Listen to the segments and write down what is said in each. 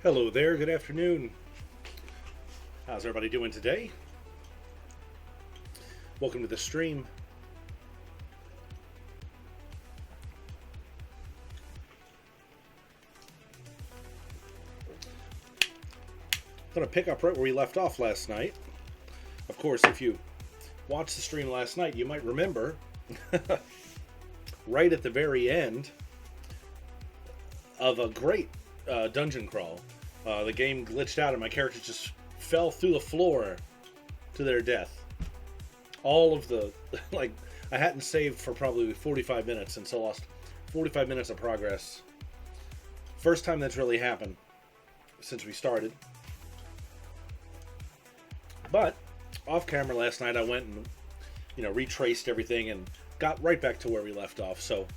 Hello there, good afternoon. How's everybody doing today? Welcome to the stream. I'm going to pick up right where we left off last night. Of course, if you watched the stream last night, you might remember right at the very end of a great dungeon crawl. The game glitched out and my characters just fell through the floor to their death. All of the, I hadn't saved for probably 45 minutes and so lost 45 minutes of progress. First time that's really happened since we started. But off camera last night I went and, retraced everything and got right back to where we left off. So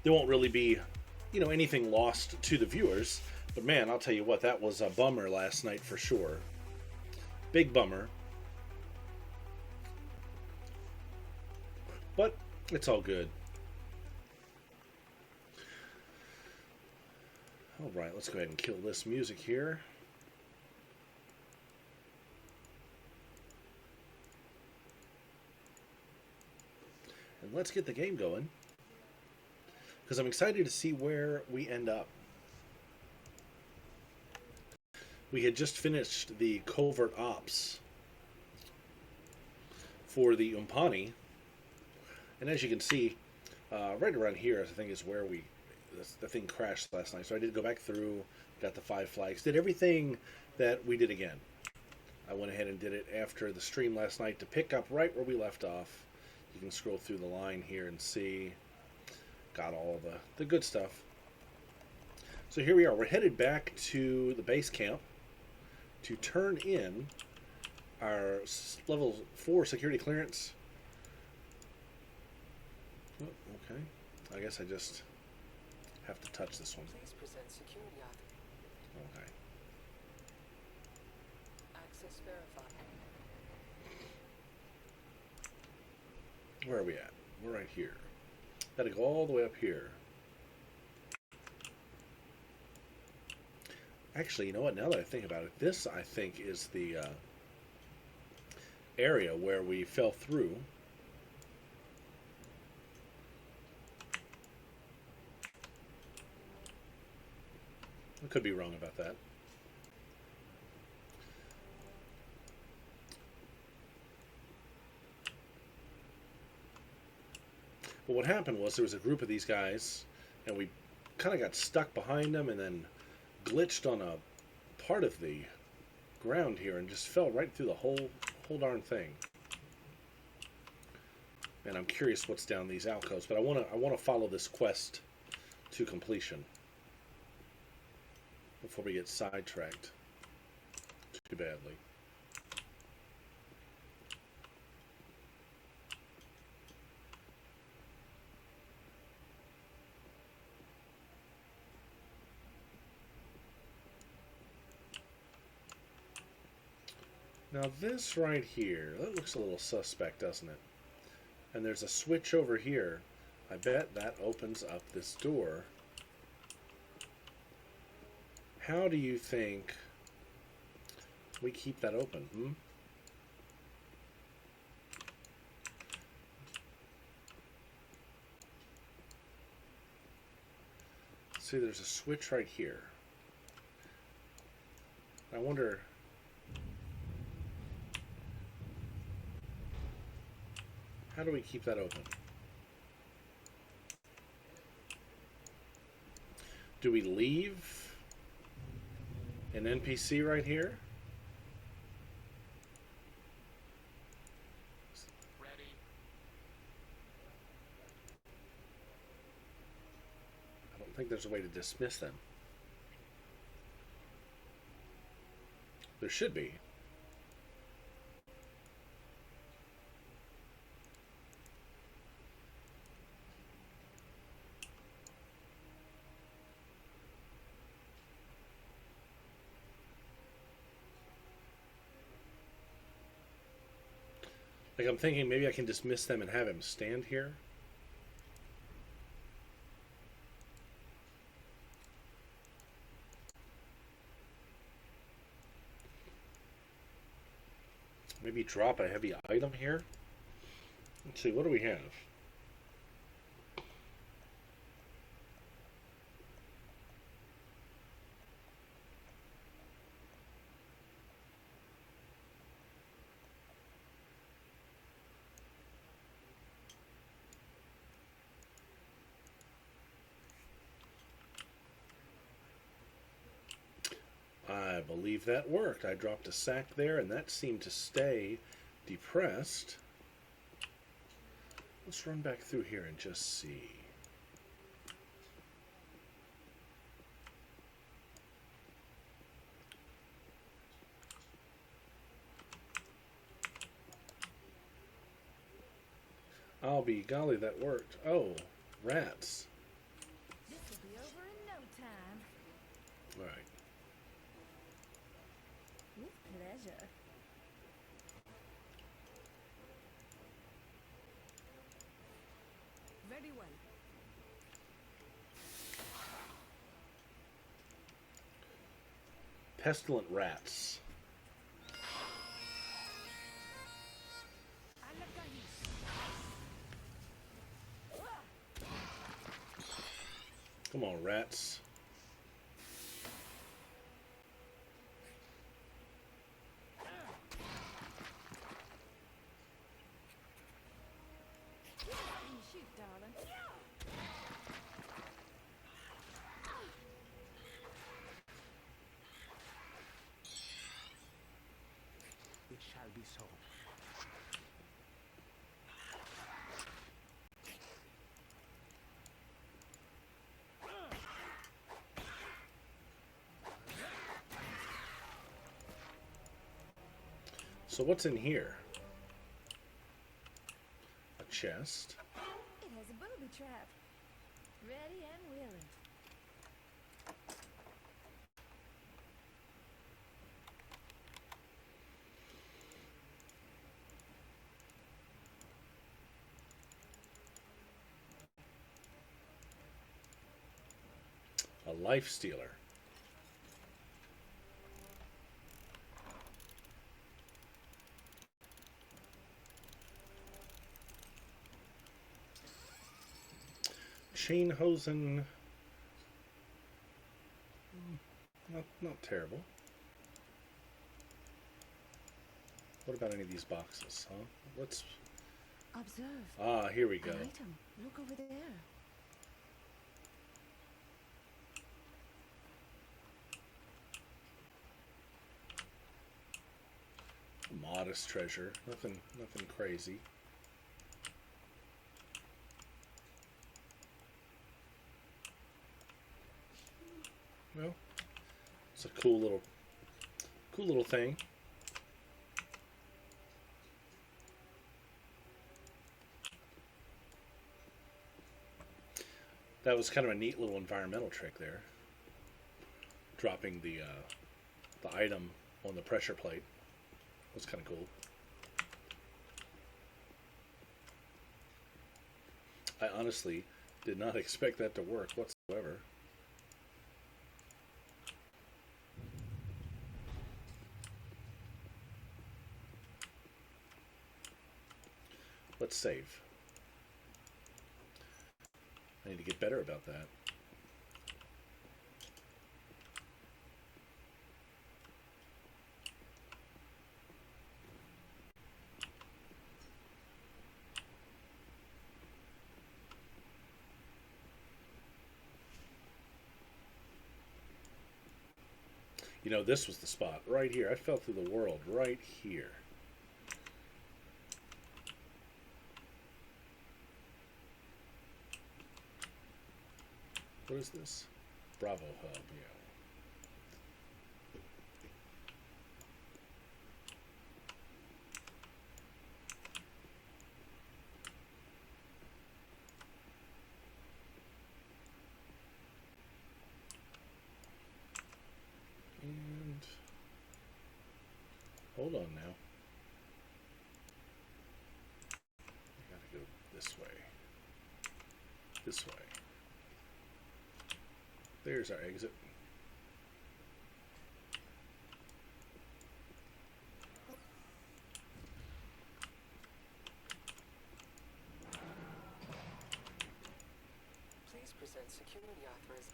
there won't really be, anything lost to the viewers. But man, I'll tell you what, that was a bummer last night for sure. Big bummer. But it's all good. Alright, let's go ahead and kill this music here. And let's get the game going. Because I'm excited to see where we end up. We had just finished the covert ops for the Umpani. And as you can see, right around here, I think is where the thing crashed last night. So I did go back through, got the 5 flags, did everything that we did again. I went ahead and did it after the stream last night to pick up right where we left off. You can scroll through the line here and see. Got all the good stuff. So here we are. We're headed back to the base camp to turn in our level 4 security clearance. Oh, okay. I guess I just have to touch this one. Please present security author. Okay. Access verified. Where are we at? We're right here. Gotta go all the way up here. Actually, you know what? Now that I think about it, this, I think, is the area where we fell through. I could be wrong about that. But what happened was there was a group of these guys, and we kind of got stuck behind them and then glitched on a part of the ground here and just fell right through the whole darn thing. And I'm curious what's down these alcoves, but I want to follow this quest to completion before we get sidetracked too badly. Now this right here, that looks a little suspect, doesn't it? And there's a switch over here. I bet that opens up this door. How do you think we keep that open? See, there's a switch right here. I wonder... how do we keep that open? Do we leave an NPC right here? Ready. I don't think there's a way to dismiss them. There should be. Like, I'm thinking maybe I can dismiss them and have him stand here. maybe drop a heavy item here. Let's see, what do we have? I believe that worked. I dropped a sack there, and that seemed to stay depressed. Let's run back through here and just see. I'll be golly, that worked. Oh, rats. This will be over in no time. All right. With pleasure. Very well. Pestilent rats. Come on, rats. Shoot, darling. It shall be so. So what's in here? A chest. It has a booby trap. Ready and willing. A life stealer. Chain hosen. Not terrible. What about any of these boxes, huh? Let's. Observe. Ah, here we go. An item. Look over there. Modest treasure. Nothing crazy. Well, it's a cool little thing. That was kind of a neat little environmental trick there. Dropping the item on the pressure plate was kind of cool. I honestly did not expect that to work whatsoever. Let's save. I need to get better about that. You know, this was the spot right here. I fell through the world right here. What is this? Bravo Hub, yeah. And hold on now. I gotta go this way. This way. There's our exit. security authorization.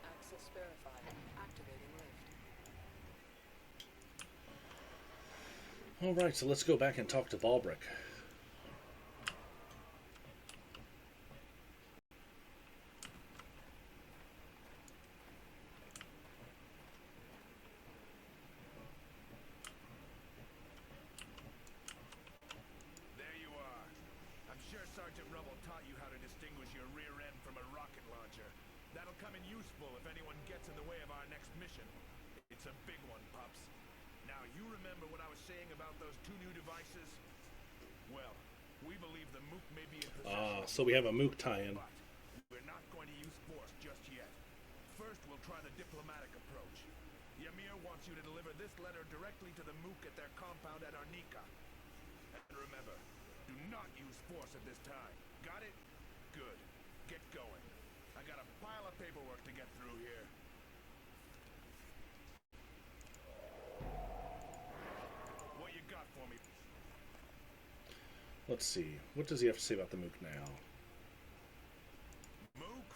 Access verified. Activating lift. All right, so let's go back and talk to Balbrick. There you are. I'm sure Sergeant Rubble taught you how to distinguish your rear end from a rocket launcher. That'll come in useful if anyone gets in the way of our next mission. It's a big one, pups. Now, you remember what I was saying about those two new devices? Well, we believe the Mook may be in possession. So we have a Mook tie-in. But we're not going to use force just yet. First, we'll try the diplomatic approach. Ymir wants you to deliver this letter directly to the Mook at their compound at Arnika. And remember, do not use force at this time. Got it? Good. Get going. I got a pile of paperwork to get through here. What you got for me? Let's see. What does he have to say about the Mook now? Mook?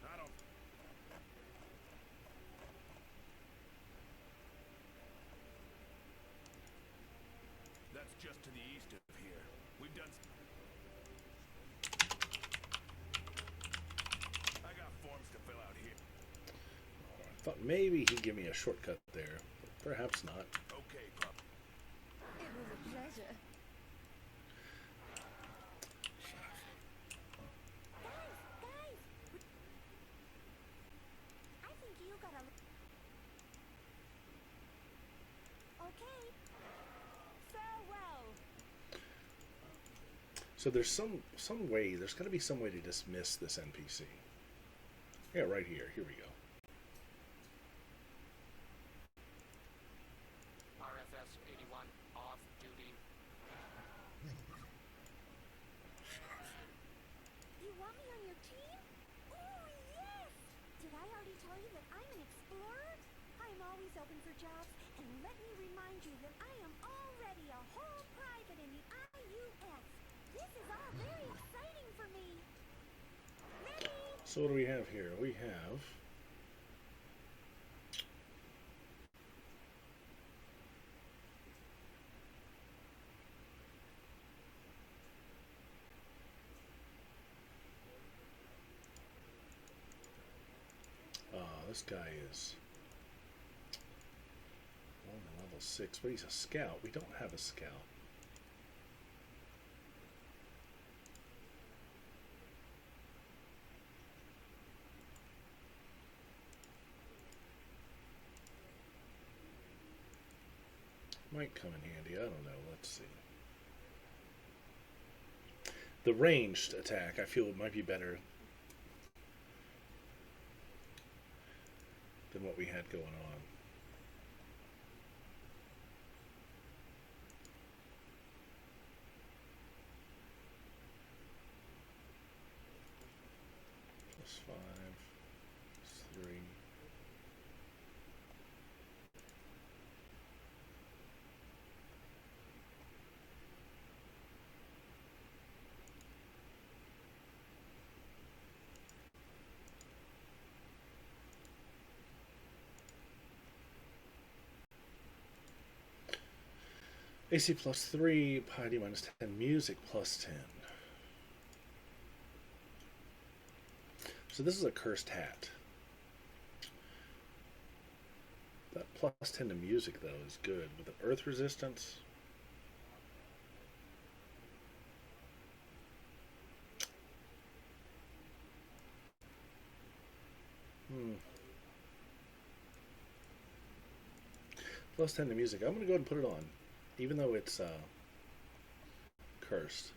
I don't... That's just to the east of here. We've done... I got forms to fill out here. I thought maybe he'd give me a shortcut there. But perhaps not. Okay, pup. It was a pleasure. Guys! I think you gotta... Okay. Farewell. So there's some way, there's got to be some way to dismiss this NPC. Yeah, right here. Here we go. RFS 81 off duty. You want me on your team? Oh, yes! Did I already tell you that I'm an explorer? I'm always open for jobs, and let me remind you that I am already a whole private in the IUF. This is all very exciting for me. Ready? So what do we have here? We have... this guy is only level 6, but he's a scout. We don't have a scout. Might come in handy. I don't know. Let's see. The ranged attack, I feel it might be better than what we had going on. +5, +3. AC +3, piety -10, music +10. So this is a cursed hat. That +10 to music, though, is good. With the earth resistance. +10 to music. I'm going to go ahead and put it on. Even though it's cursed.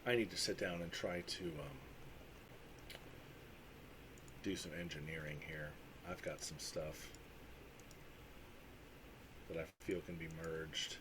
I need to sit down and try to do some engineering here. I've got some stuff that I feel can be merged.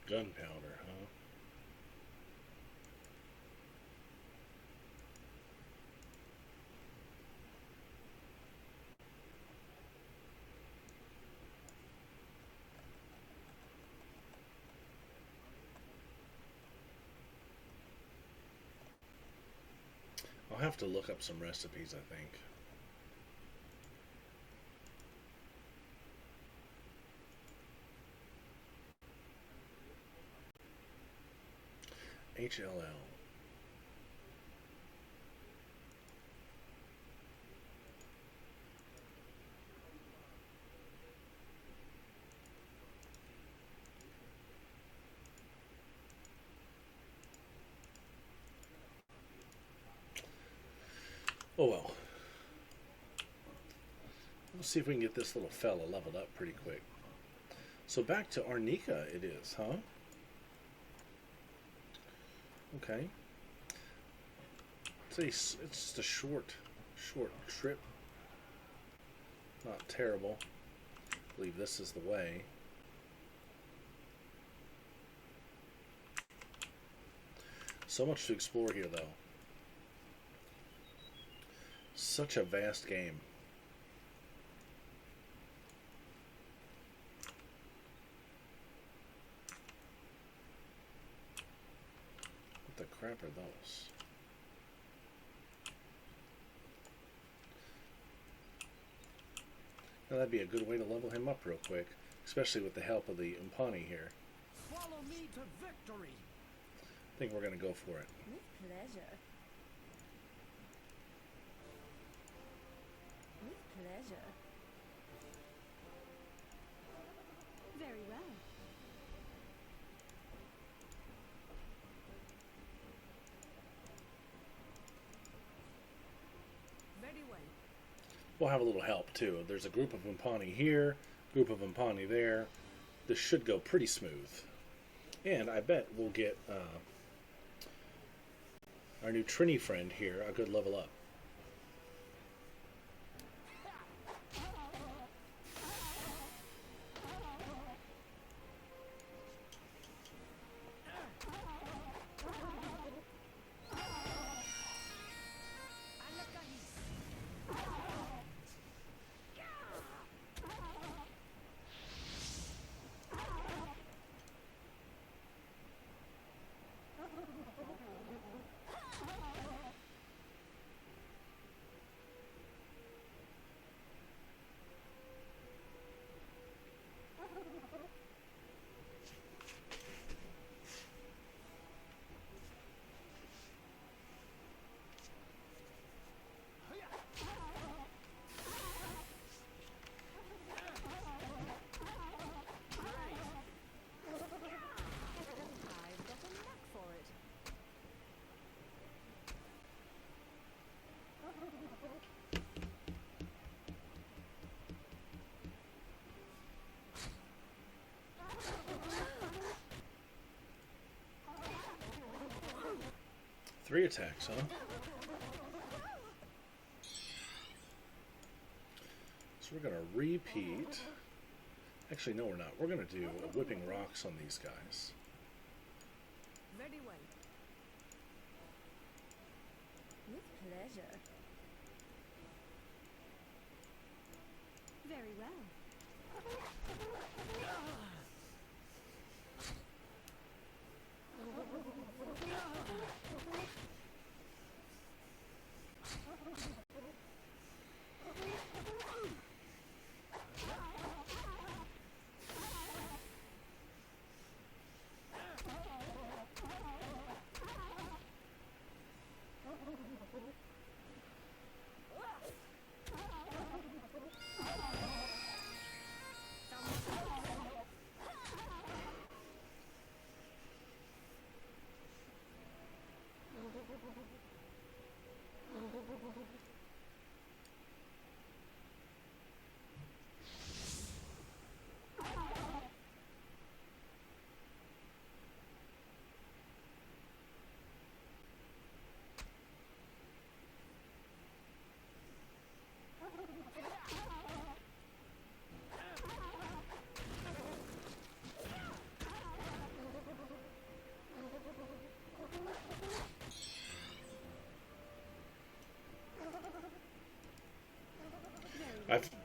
Gunpowder, huh? I'll have to look up some recipes, I think. HLL. Oh well. Let's see if we can get this little fella leveled up pretty quick. So back to Arnika it is, huh? Okay. It's just a short trip. Not terrible. I believe this is the way. So much to explore here, though. Such a vast game. What the crap are those? Now that'd be a good way to level him up real quick, especially with the help of the Umpani here. Follow me to victory. I think we're going to go for it. With pleasure. With pleasure. Very well. Very well. We'll have a little help too. There's a group of Umpani here, group of Umpani there. This should go pretty smooth. And I bet we'll get our new Trini friend here a good level up. attacks, huh? So we're going to repeat. Actually, no, we're not. We're going to do whipping rocks on these guys. Very well. With pleasure. Very well.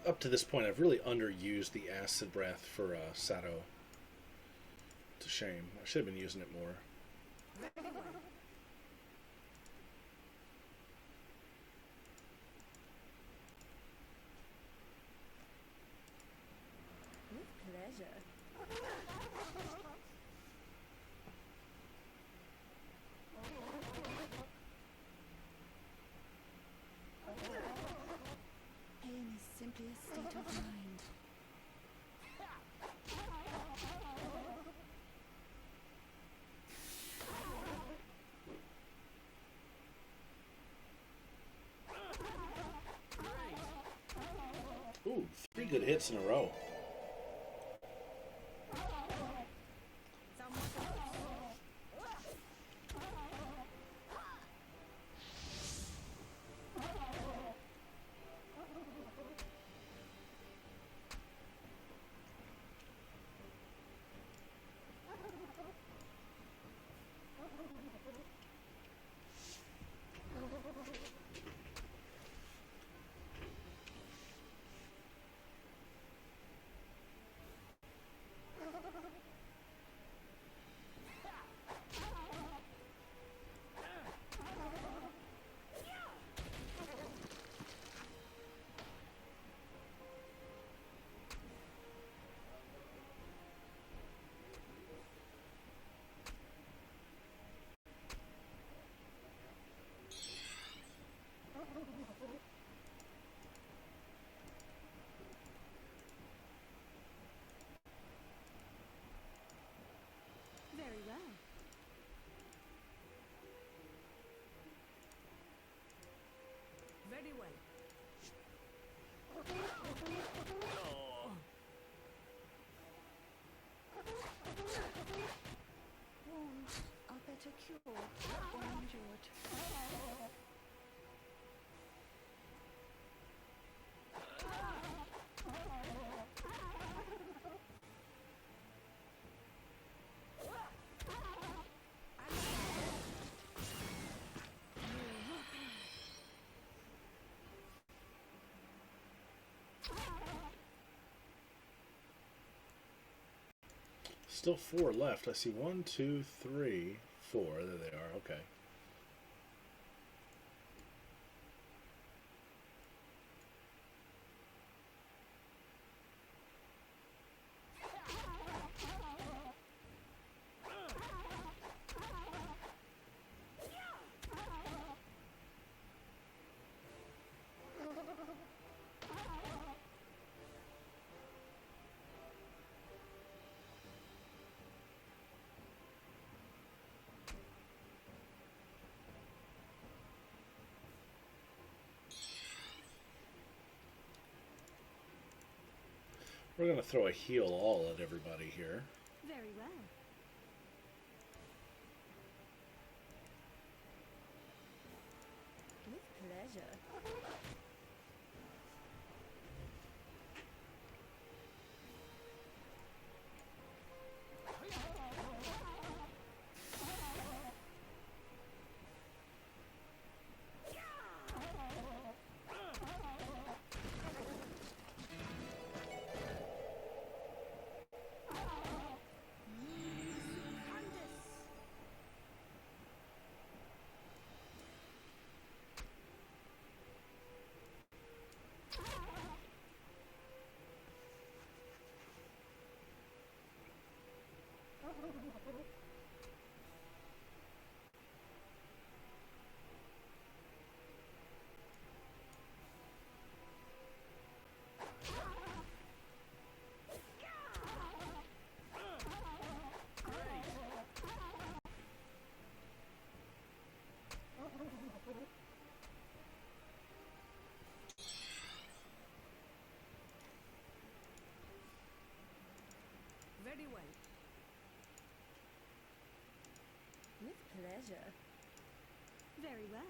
Up to this point, I've really underused the acid breath for Sato. It's a shame. I should have been using it more. With pleasure. Pain is simply a state of mind. Ooh, 3 good hits in a row. Very well. Very well. Wounds are better cured or endured. Still 4 left. I see 1, 2, 3, 4. There they are. Okay. We're going to throw a heal all at everybody here. Very well. pleasure. Very well. With pleasure. Very well.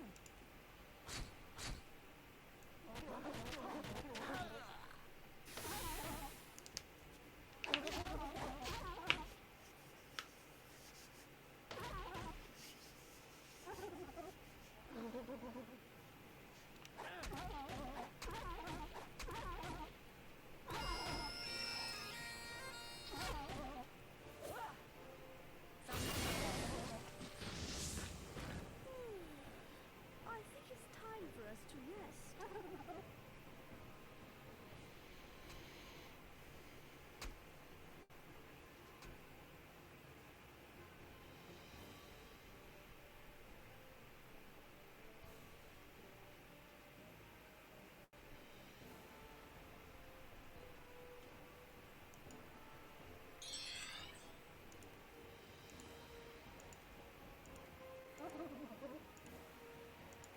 I think it's time for us to rest.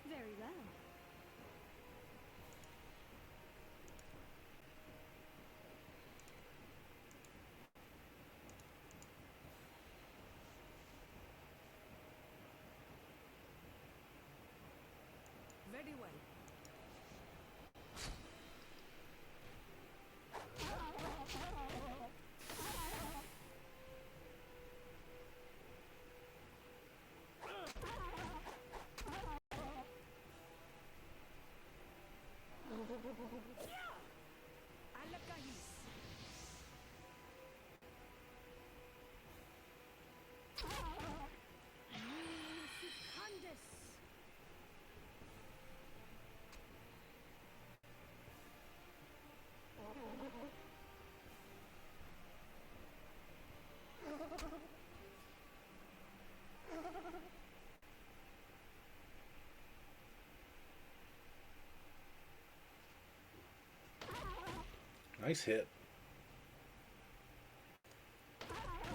Very well. Very well. Alakahis. Secundus. Nice hit.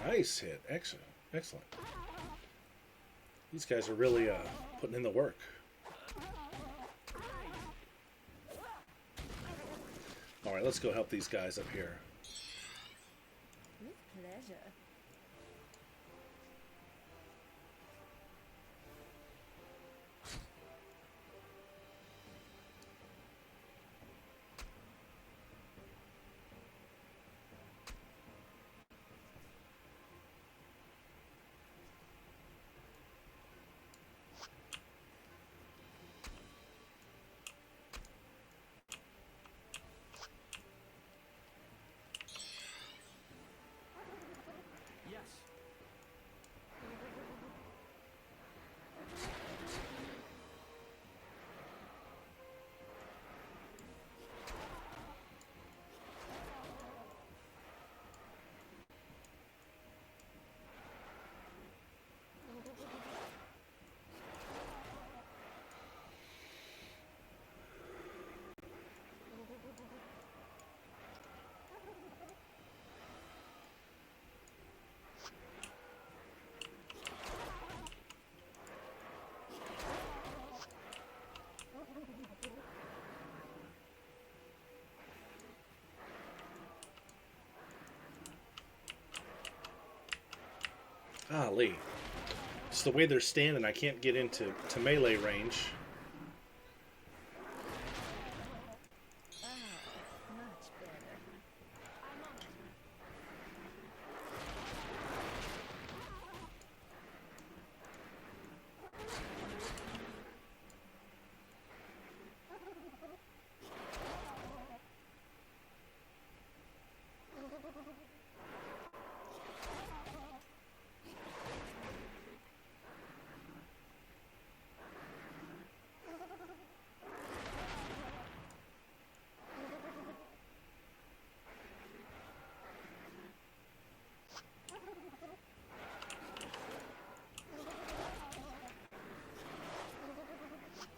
Nice hit. Excellent. Excellent. These guys are really putting in the work. All right, let's go help these guys up here. With pleasure. Yes. Golly. It's the way they're standing. I can't get into melee range.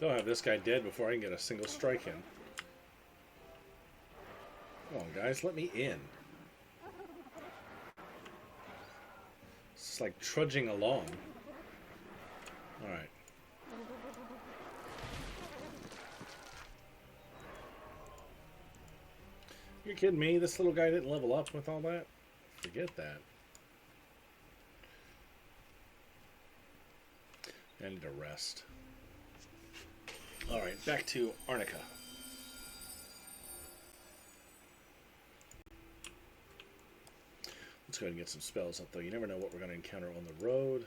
They'll have this guy dead before I can get a single strike in. Come on, guys, let me in. It's like trudging along. Alright. You're kidding me? This little guy didn't level up with all that? Forget that. I need to rest. Alright, back to Arnika. Let's go ahead and get some spells up, though. You never know what we're going to encounter on the road.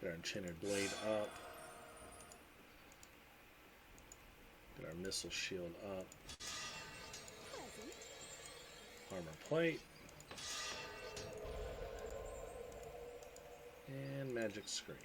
Get our Enchanted Blade up. Get our Missile Shield up. Armor Plate. And Magic Screen.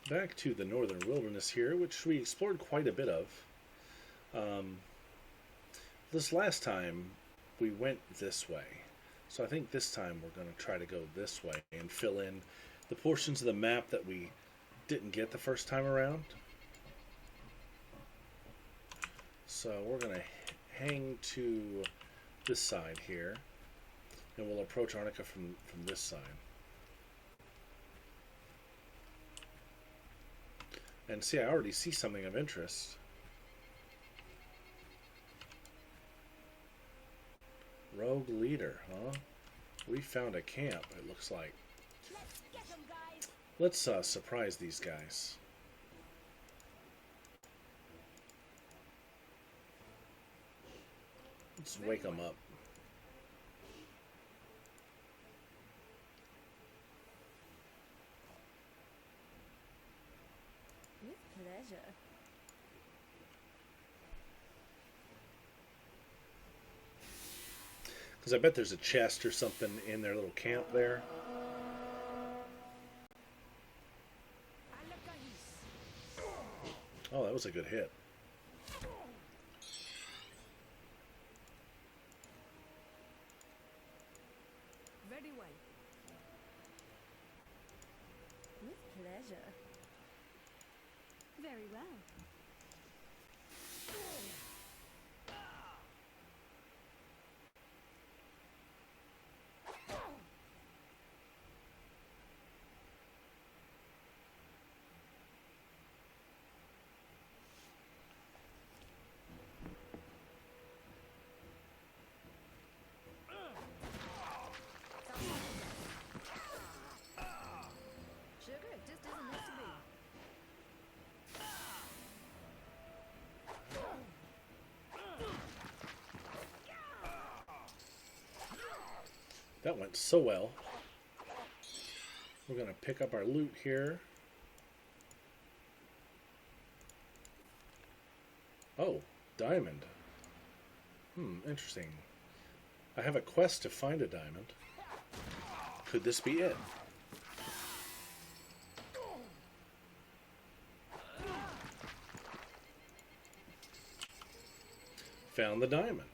Back to the Northern Wilderness here, which we explored quite a bit of. This last time, we went this way. So I think this time we're going to try to go this way and fill in the portions of the map that we didn't get the first time around. So we're going to hang to this side here, and we'll approach Arnika from this side. And see, I already see something of interest. Rogue leader, huh? We found a camp, it looks like. Let's get them, guys. Let's surprise these guys. Let's wake them up. With pleasure. Because I bet there's a chest or something in their little camp there. Oh, that was a good hit. Very well. With pleasure. Very well. Sugar, it just isn't meant to be. That went so well. We're going to pick up our loot here. Oh, diamond. Interesting. I have a quest to find a diamond. Could this be it? Found the diamond.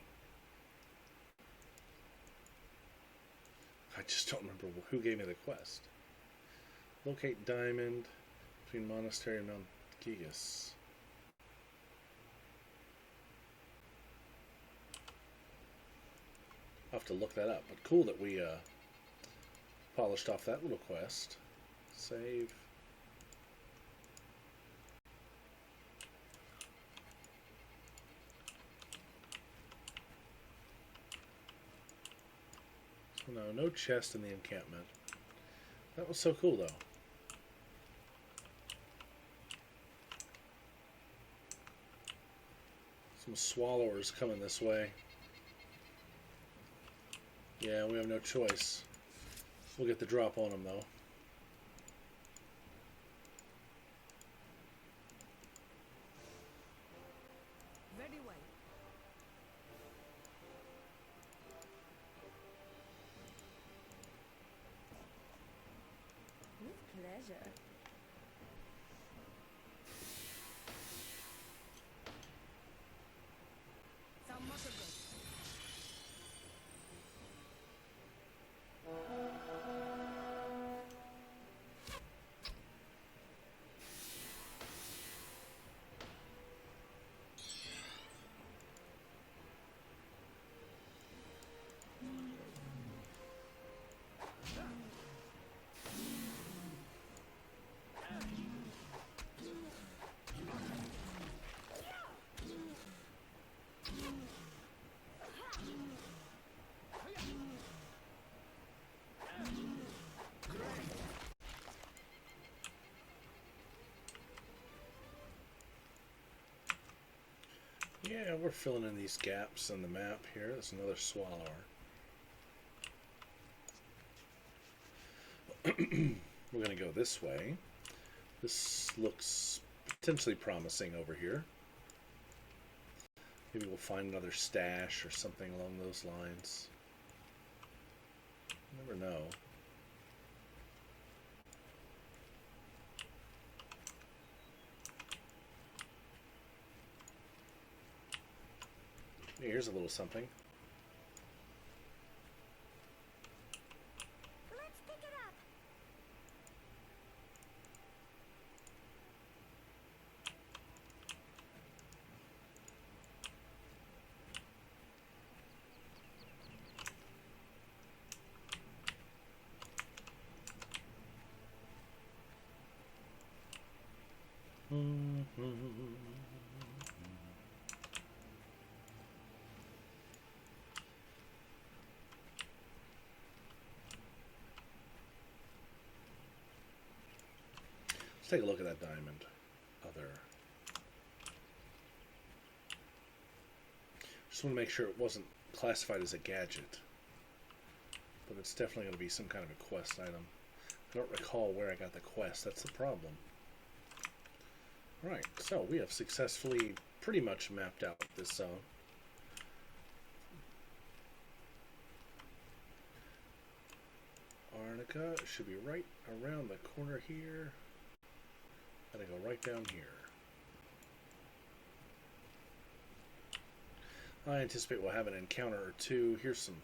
I just don't remember who gave me the quest. Locate diamond between Monastery and Mount Gigas. I'll have to look that up. But cool that we polished off that little quest. Save. So no chest in the encampment. That was so cool though. Some swallowers coming this way. Yeah, we have no choice. We'll get the drop on them, though. Very well. With pleasure. we're filling in these gaps on the map here. There's another swallower. We're going to go this way. This looks potentially promising over here. Maybe we'll find another stash or something along those lines. You never know. Here's a little something. Let's pick it up. Let's take a look at that diamond. Just want to make sure it wasn't classified as a gadget. But it's definitely going to be some kind of a quest item. I don't recall where I got the quest. That's the problem. Right, so we have successfully pretty much mapped out this zone. Arnika should be right around the corner here. Gotta go right down here. I anticipate we'll have an encounter or two. Here's some...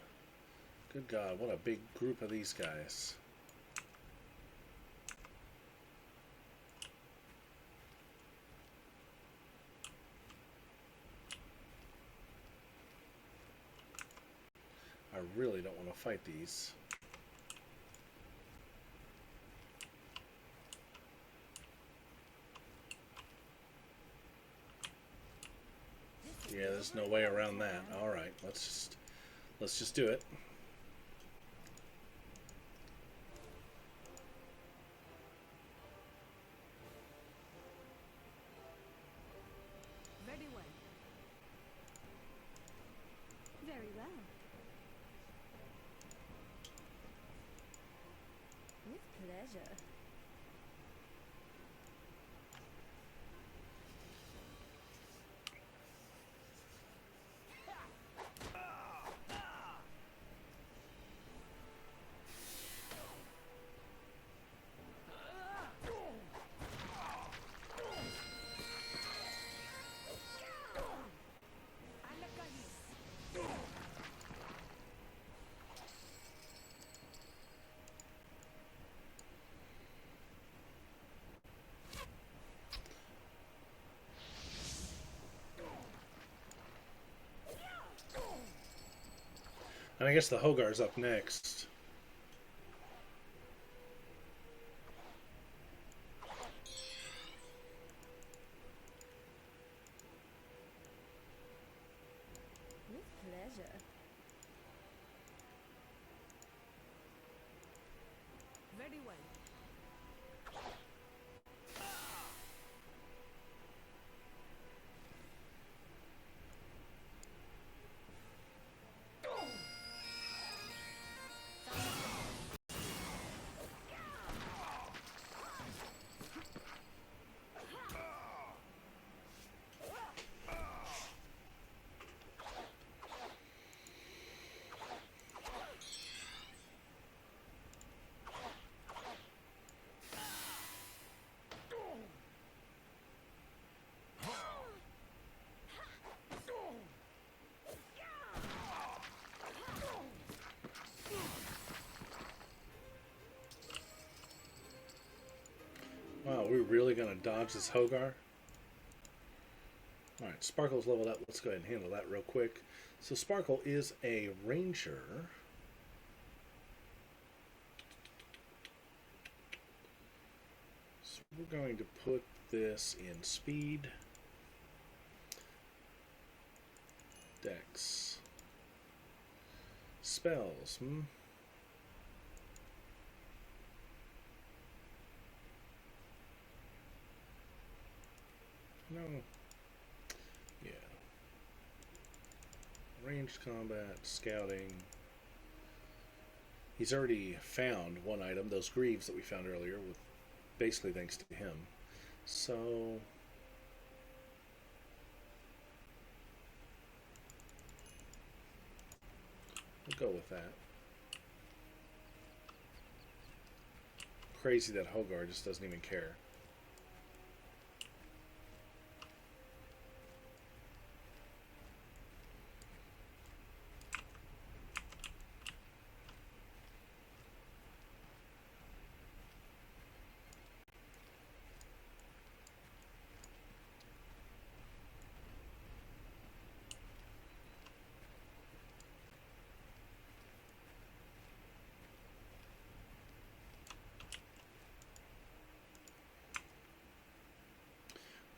Good God, what a big group of these guys. I really don't want to fight these. Yeah, there's no way around that. All right, let's just do it. Very well. Very well. With pleasure. And I guess the Hogar's up next. With pleasure. Very well. Wow, we're really going to dodge this Hogar? Alright, Sparkle's leveled up. Let's go ahead and handle that real quick. So Sparkle is a ranger. So we're going to put this in speed. Dex. Spells. No. Yeah. ranged combat, scouting. He's already found one item, those greaves that we found earlier, with basically thanks to him. So we'll go with that. Crazy that Hogar just doesn't even care.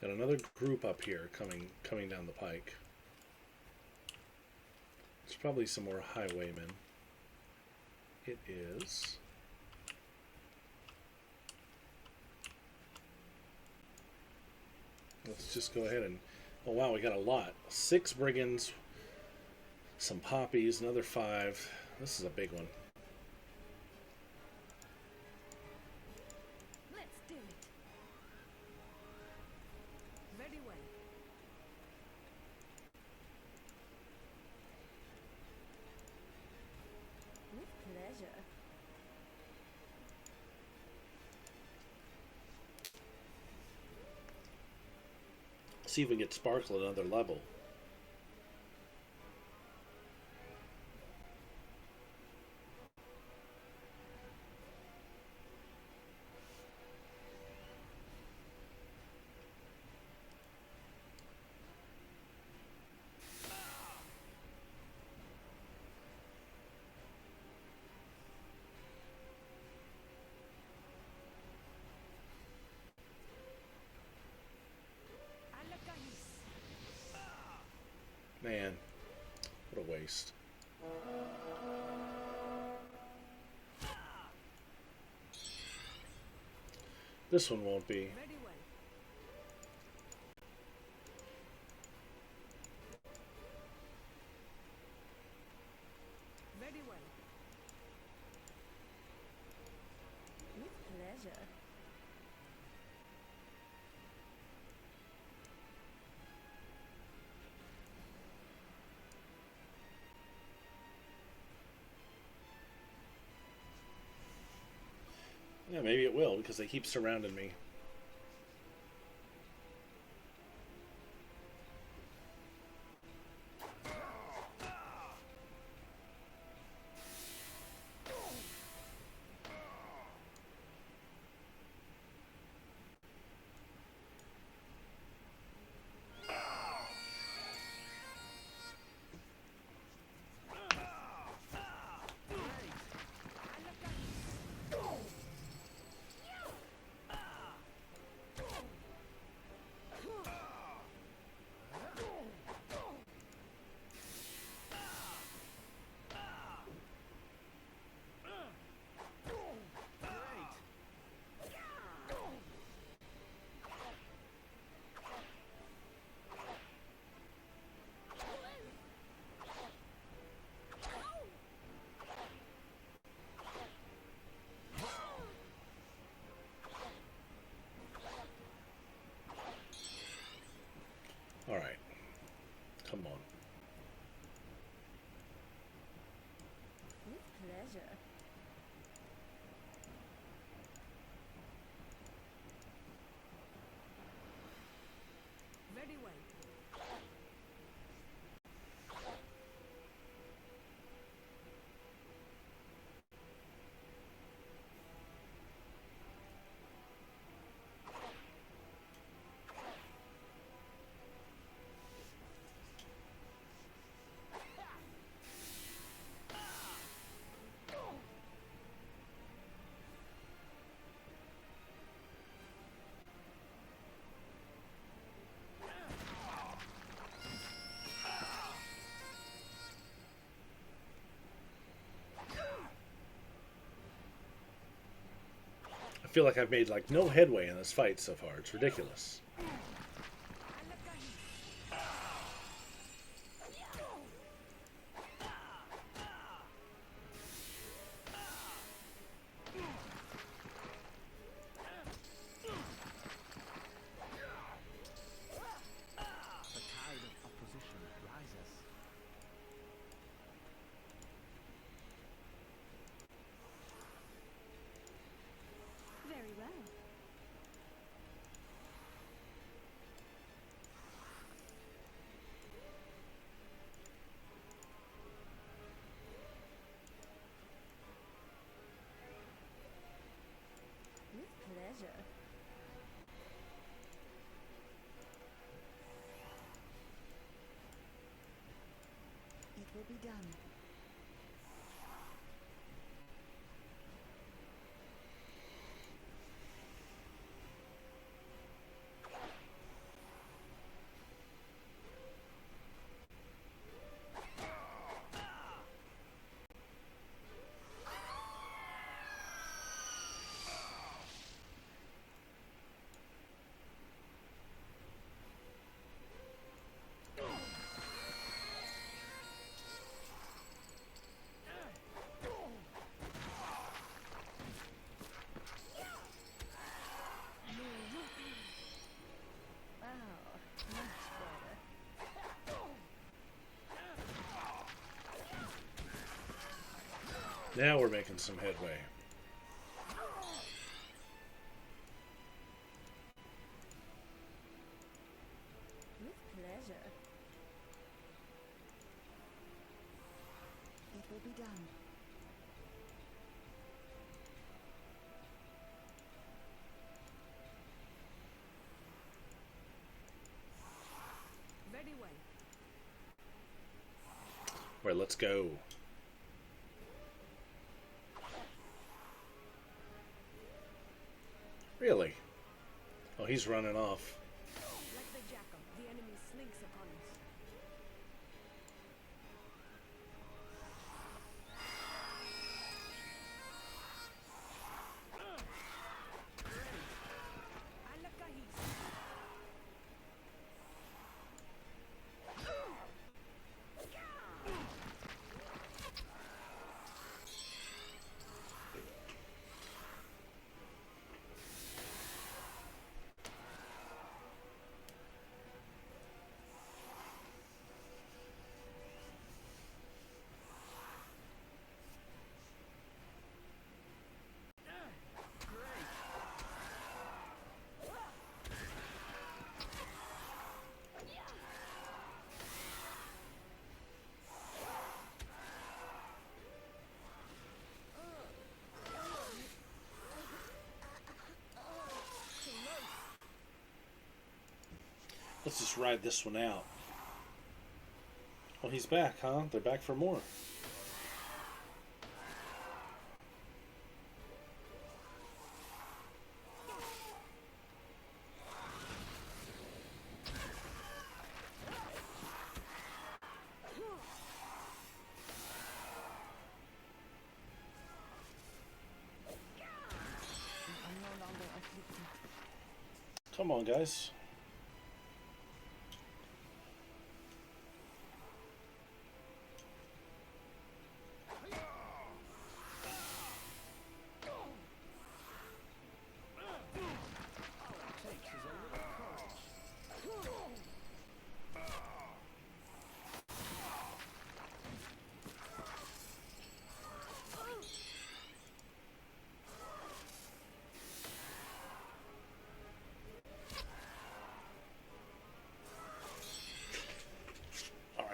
Got another group up here coming down the pike. There's probably some more highwaymen. It is. Let's just go ahead and... Oh wow, we got a lot. 6 brigands, some poppies, another 5. This is a big one. Let's do it. Very well. With pleasure. See if we can get Sparkle at another level. Man, what a waste. This one won't be. Very well. Very well. With pleasure. Yeah, maybe it will, because they keep surrounding me. All right. Come on. With pleasure. Very well. I feel like I've made like no headway in this fight so far. It's ridiculous. will be done. Now we're making some headway. With pleasure. It will be done. Very well. Right, let's go. Really? Oh, he's running off. Like the jackal, the enemy slinks upon us. Let's just ride this one out. Well, he's back, huh? They're back for more. I'm no longer afflicted. Come on, guys.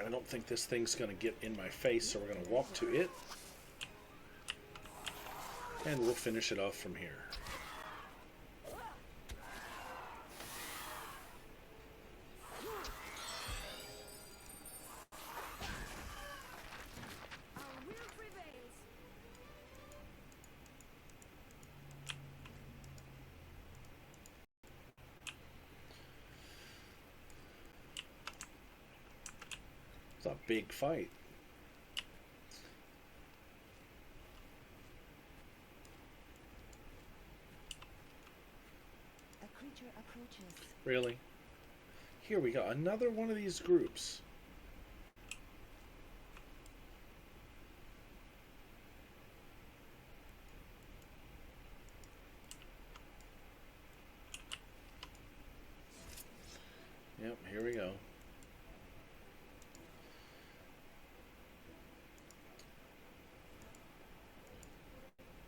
I don't think this thing's going to get in my face, so we're going to walk to it. And we'll finish it off from here. Our will prevails. It's a big fight. A creature approaches. Really? Here we go. Another one of these groups. Yep, here we go.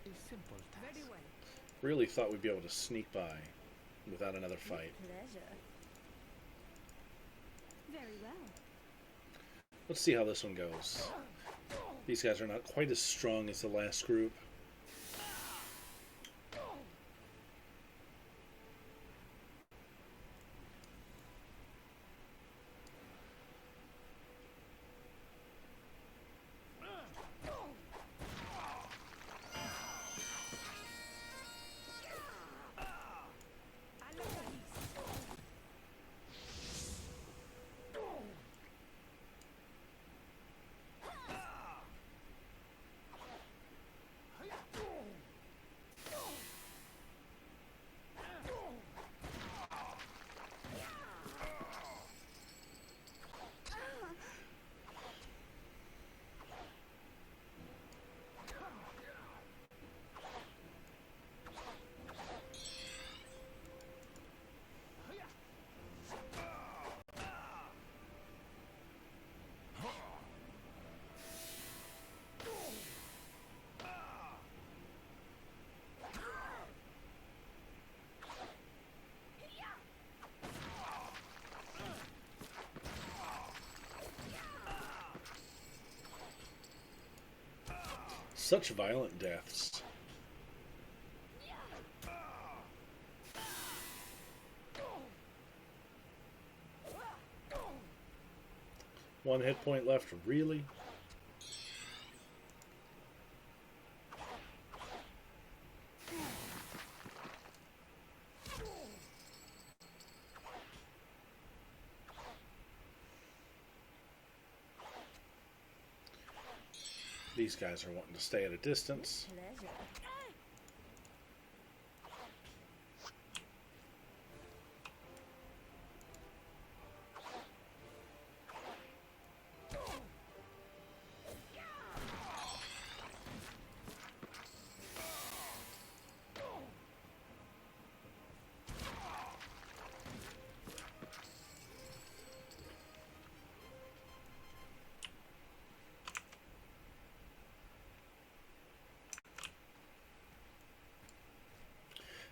A simple task. Very well. Really thought we'd be able to sneak by without another fight. With pleasure. Very well. Let's see how this one goes. These guys are not quite as strong as the last group. Such violent deaths. One hit point left, really? These guys are wanting to stay at a distance. Pleasure.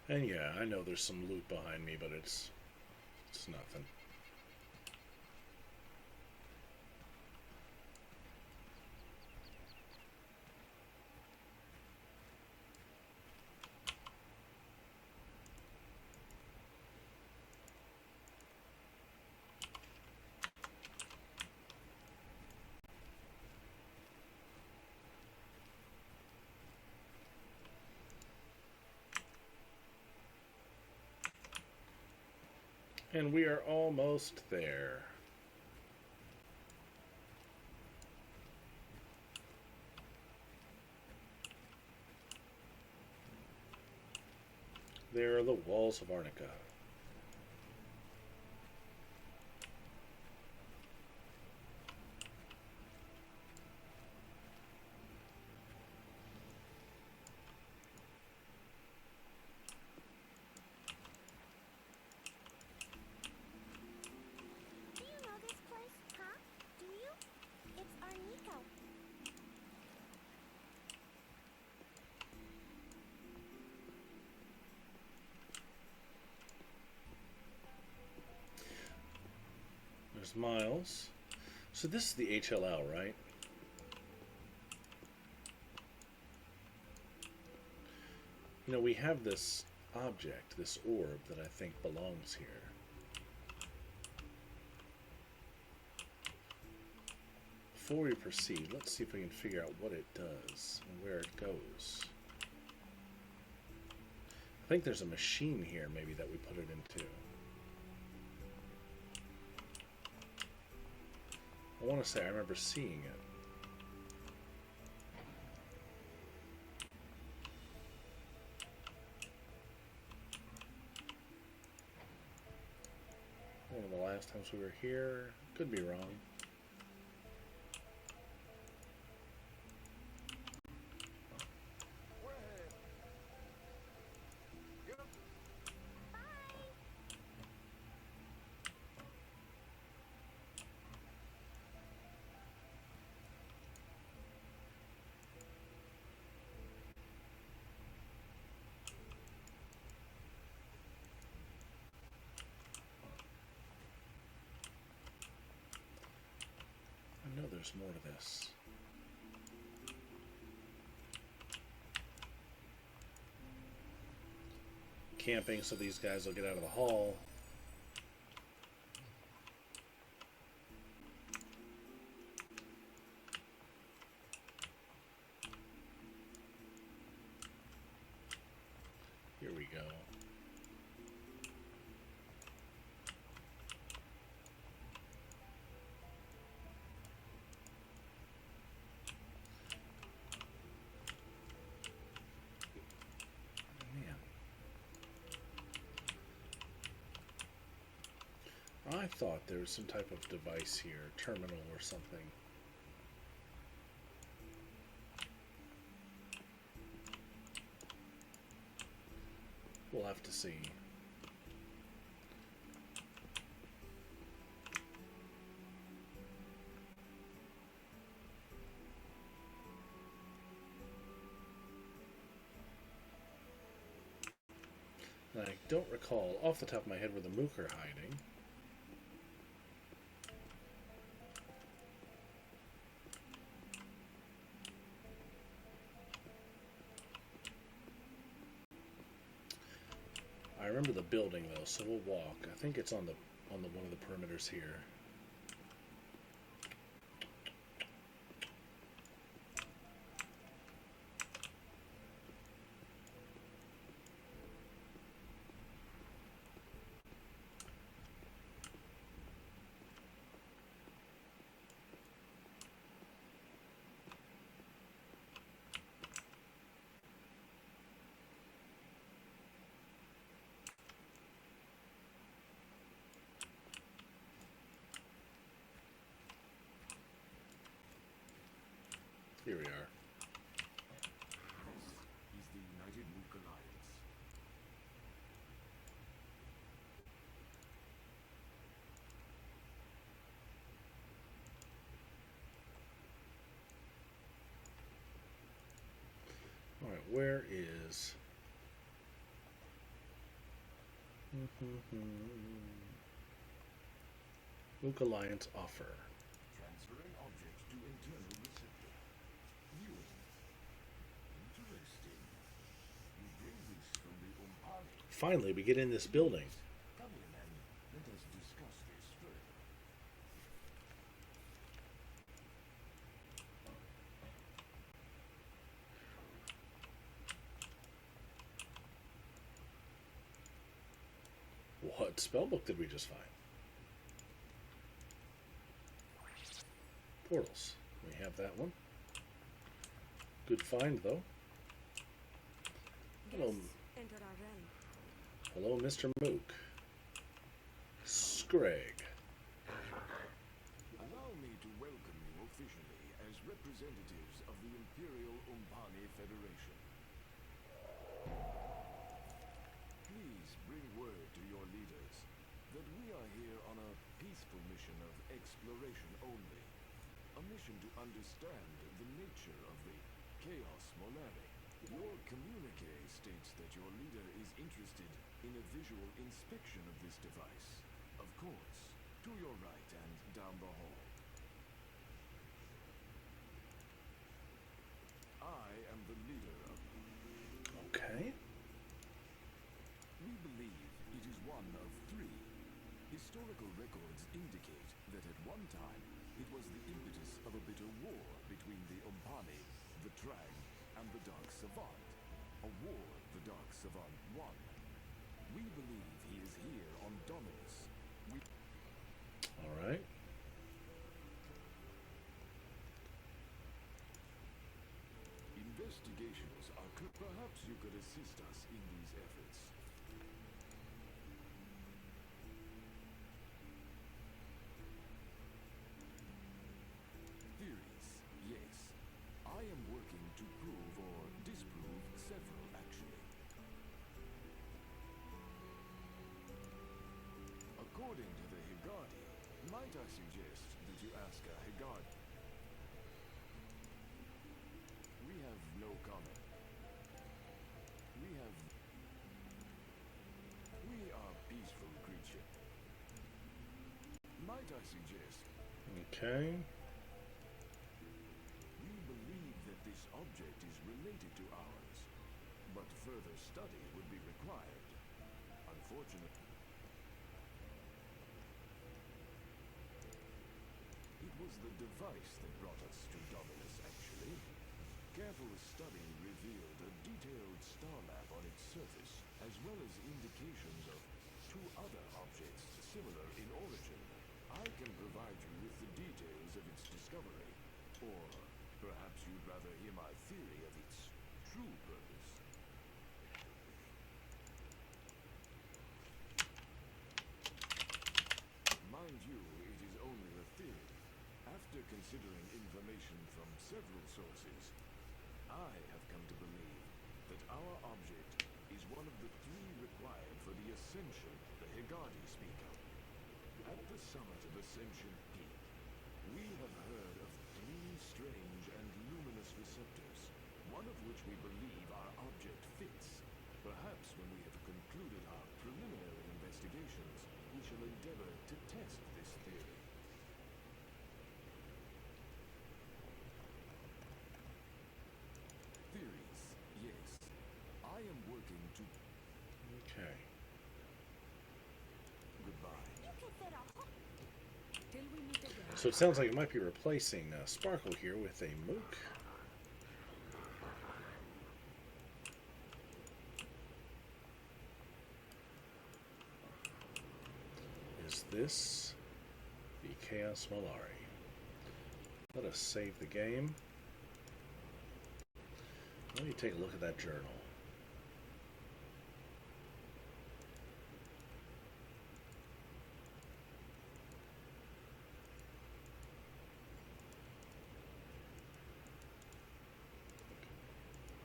And yeah, I know there's some loot behind me, but it's nothing. And we are almost there. There are the walls of Arnika. Do you know this place, huh? Do you? It's Arnika. There's Miles. So this is the HLL, right? You know, we have this object, this orb, that I think belongs here. Before we proceed, let's see if we can figure out what it does and where it goes. I think there's a machine here, maybe, that we put it into. I want to say I remember seeing it. One of the last times we were here. Could be wrong. I know there's more to this. Camping so these guys will get out of the hall. Here we go. I thought there was some type of device here, terminal or something. We'll have to see. I don't recall off the top of my head where the Mook are hiding. remember the building though, so we'll walk. I think it's on the one of the perimeters here. Here we are. This is the United Mook Alliance. All right, where is? Mook Alliance offer. Transferring object to internal receptor. Viewing. Interesting. You bring this from the Umpani. Finally, we get in this building. Come in and let us discuss this further. What spellbook did we just find? Portals. We have that one. Good find, though. Hello, Enter our realm. hello, Mr. Mook. Scrag. Allow me to welcome you officially as representatives of the Imperial Umpani Federation. Please bring word to your leaders that we are here on a peaceful mission of exploration only. A mission to understand the nature of the Chaos Monadic. Your communique states that your leader is interested in a visual inspection of this device. Of course, to your right and down the hall. I am the leader of... Okay. We believe it is one of three. Historical records indicate that at one time it was the impetus of a bitter war between the Umpani, the Trag, and the Dark Savant. A war the Dark Savant won. We believe he is here on Dominus. All right. Investigations are... Perhaps you could assist us in these efforts. Theories, yes. I am working to prove or disprove several, actually. According to the Higadi, might I suggest that you ask a Higadi? We have no comment. We are peaceful creatures. Might I suggest... Okay. We believe that this object is related to ours, but further study would be required. Unfortunately, it was the device that brought us to Dominus, actually. Careful study revealed a detailed star map on its surface, as well as indications of two other objects similar in origin. I can provide you with the details of its discovery, or perhaps you'd rather hear my theory of its true purpose. Mind you, it is only a theory. After considering information from several sources, I have come to believe that our object is one of the three required for the ascension the Higadi speak of. At the summit of Ascension Peak, we have heard of three strange and luminous receptors, one of which we believe our object fits. Perhaps when we have concluded our preliminary investigations, we shall endeavor to test this theory. Theories, yes. I am working to... Okay. So it sounds like it might be replacing Sparkle here with a Mook. Is this the Chaos Molari? Let us save the game. Let me take a look at that journal.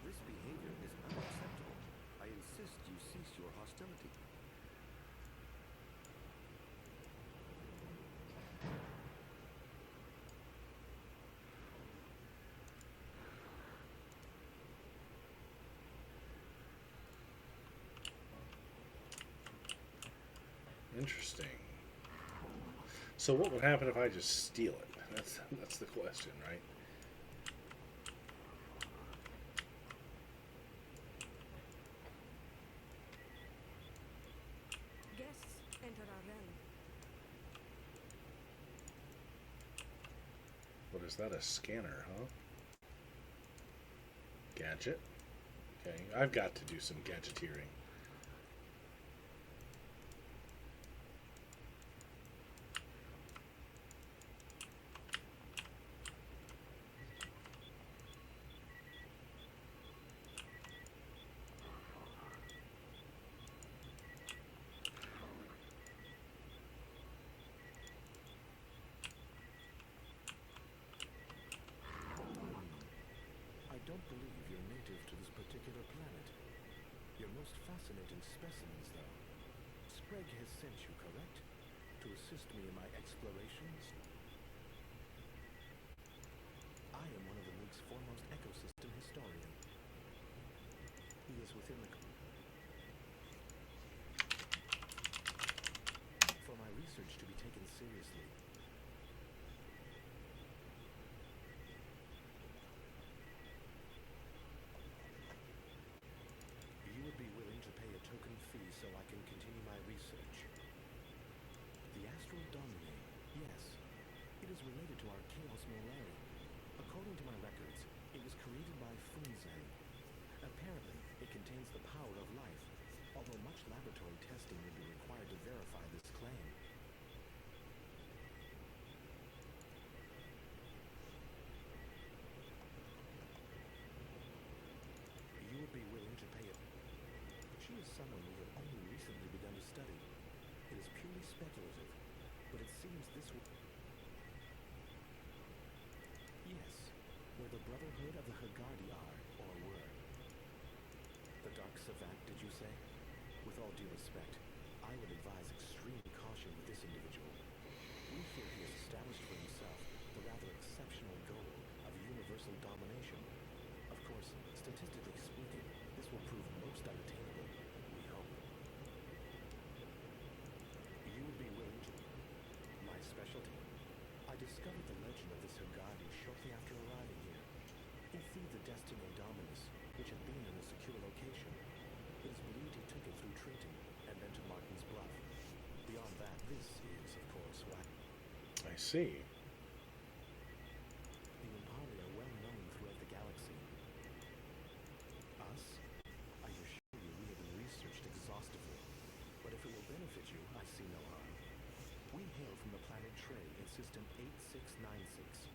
This behavior is unacceptable. I insist you cease your hostility. Interesting. So what would happen if I just steal it? That's the question, right? Guests enter our realm. What is that? A scanner, huh? Gadget. Okay, I've got to do some gadgeteering. I don't believe you're native to this particular planet. You're most fascinating specimens, though. Sprague has sent you, correct? To assist me in my explorations? I am one of the Mook's foremost ecosystem historian. He is within the... For my research to be taken seriously, you would be willing to pay a token fee so I can continue my research. The Astral Domine, yes. It is related to our Chaos Molari. According to my records, it was created by Funzang. Apparently, it contains the power of life, although much laboratory testing would be required to verify this claim. You would be willing to pay it. She is someone we have only recently begun to study. It is purely speculative, but it seems this would... Yes, where the Brotherhood of the Hagardi are, or were. The Dark Savant, did you say? With all due respect, I would advise extreme caution with this individual. We feel he has established for himself the rather exceptional goal of universal domination. Of course, statistically speaking, this will prove most unattainable, we hope. You would be willing to... My specialty? I discovered the legend of this Hagardi shortly after arriving here. He thieved the Destiny Dominus, which had been in a secure location. It is believed he took it through Triton and then to Martin's Bluff. Beyond that, this is, of course, why... I see. The Umpani are well known throughout the galaxy. Us? I assure you we have been researched exhaustively. But if it will benefit you, I see no harm. We hail from the planet Trey in System 8696.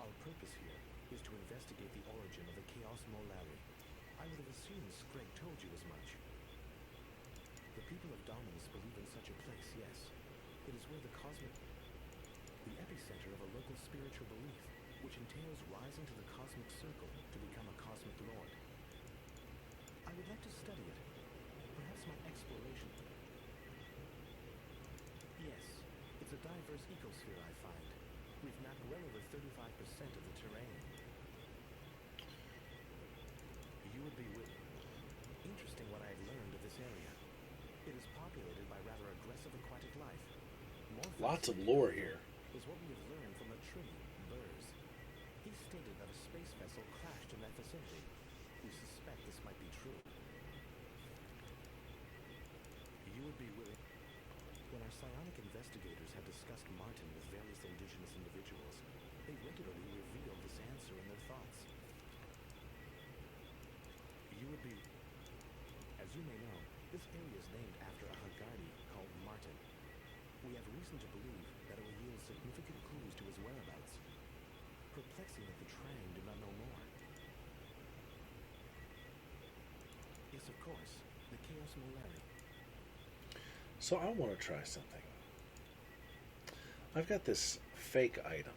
Our purpose here is to investigate the origin of the Chaos Molari. I would have assumed Screg told you as much. The people of Dominus believe in such a place, yes. It is where the cosmic... the epicenter of a local spiritual belief, which entails rising to the cosmic circle to become a cosmic lord. I would like to study it. Perhaps my exploration... Yes, it's a diverse ecosphere, I find. We've mapped well over 35% of the terrain. You would be with... Interesting what I've learned of this area. It is populated by rather aggressive aquatic life. More Lots of lore here. is what we have learned from a Trini, Burrs. He stated that a space vessel crashed in that vicinity. We suspect this might be true. You would be willing... When our psionic investigators have discussed Martin with various indigenous individuals. They regularly reveal this answer in their thoughts. You would be... As you may know, this area is named after a Haggardi called Martin. We have reason to believe that it will yield significant clues to his whereabouts. Perplexing that the Trang do not know more. Yes, of course, the Chaos Molari. So I want to try something. I've got this fake item.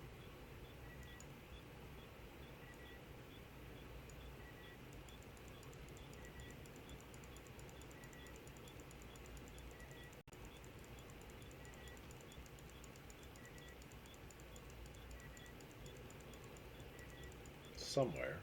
Somewhere.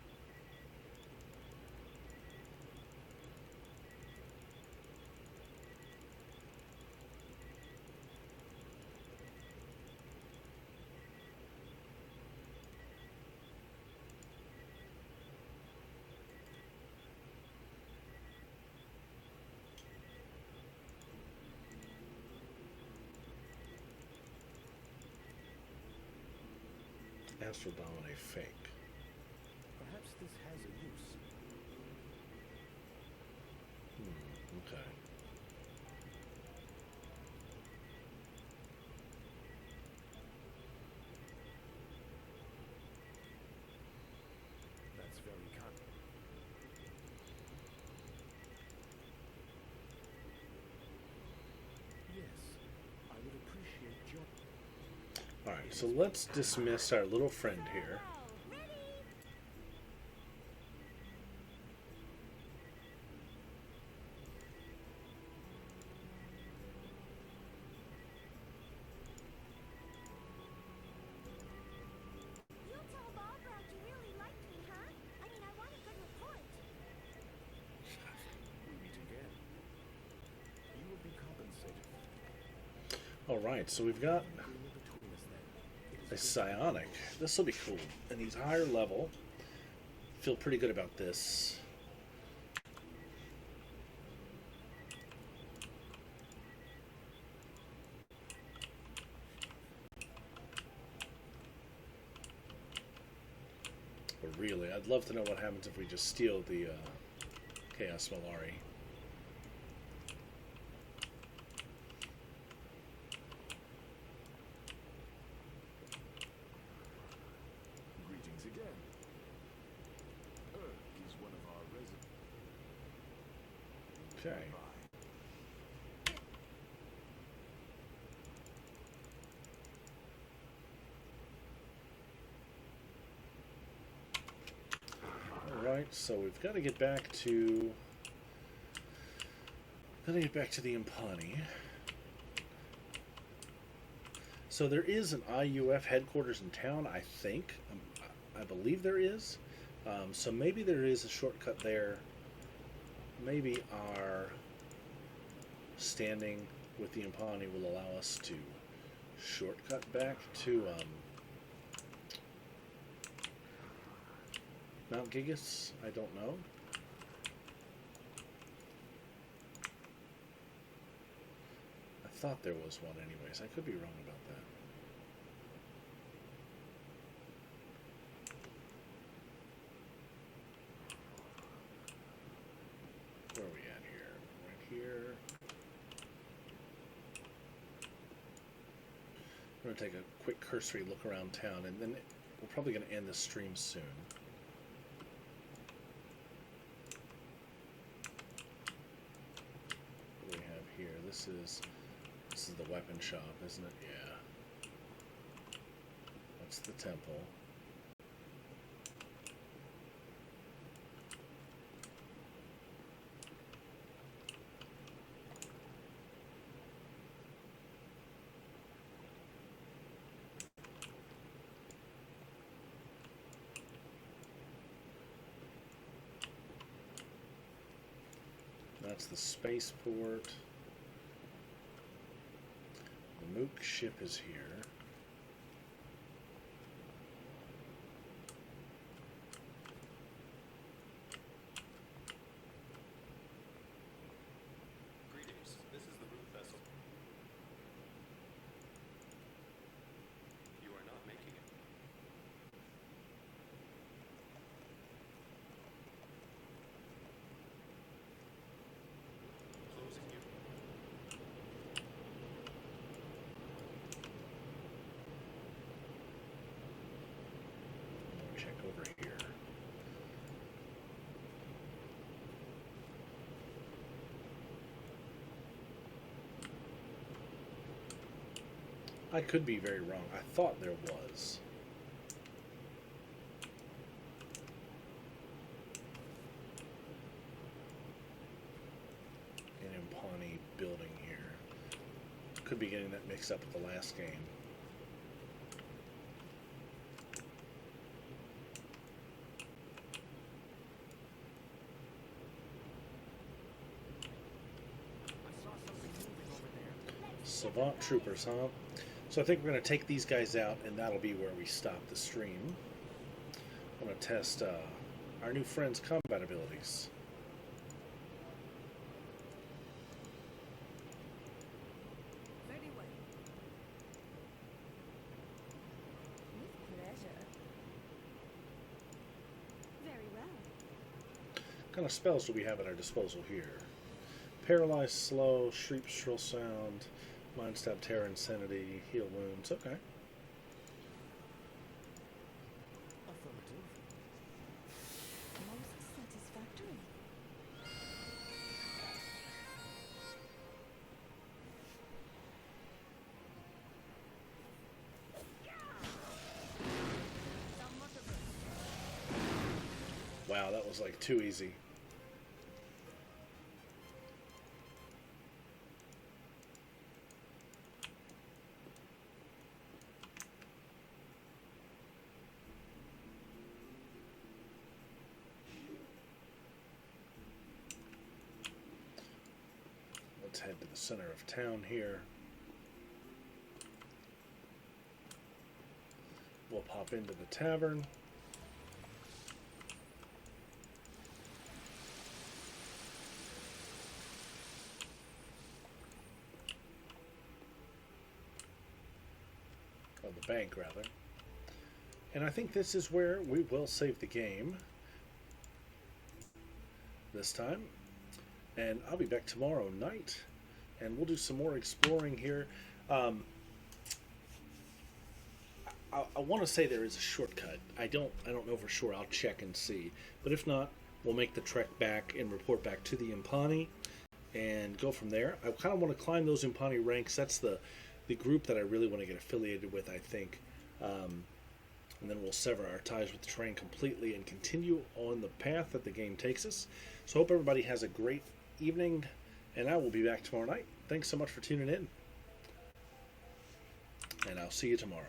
Astral Dominate fake. Perhaps this has a use. Okay. That's very kind. Yes, I would appreciate your... Alright, so let's dismiss our little friend here. You told Ballbrown you really liked me, huh? I mean, I want a good report. We meet again. You will be compensated. Alright, so we've got Agreement between us then. It a is psionic. This will be cool. And he's higher level. Feel pretty good about this. But really, I'd love to know what happens if we just steal the Chaos Molari. Greetings again. Is one of our residents. Okay. Alright, so we've got to get back to... Gotta get back to the Umpani. So there is an IUF headquarters in town, I think. I believe there is. So maybe there is a shortcut there. Maybe our standing with the Umpani will allow us to shortcut back to Mount Gigas. I don't know. I thought there was one anyways. I could be wrong about that. Where are we at here? Right here. I'm going to take a quick cursory look around town, and then we're probably going to end this stream soon. What do we have here? This is the weapon shop, isn't it? Yeah. That's the temple. That's the spaceport. The Mook ship is here. Greetings. This is the root vessel. I could be very wrong. I thought there was. An Umpani building here. Could be getting that mixed up with the last game. I saw something moving over there. Savant troopers, huh? So I think we're going to take these guys out, and that'll be where we stop the stream. I'm going to test our new friend's combat abilities. Very well. With pleasure. Very well. What kind of spells do we have at our disposal here? Paralyze, slow, shriek, shrill sound, mind stab, terror, insanity, heal wounds. Okay. Affirmative. Most satisfactory. Wow, that was like too easy. Let's head to the center of town here. We'll pop into the tavern. Or the bank, rather. And I think this is where we will save the game this time. And I'll be back tomorrow night, and we'll do some more exploring here. I want to say there is a shortcut. I don't know for sure. I'll check and see. But if not, we'll make the trek back and report back to the Umpani and go from there. I kind of want to climb those Umpani ranks. That's the group that I really want to get affiliated with, I think. And then we'll sever our ties with the train completely and continue on the path that the game takes us. So hope everybody has a great evening, and I will be back tomorrow night. Thanks so much for tuning in, and I'll see you tomorrow.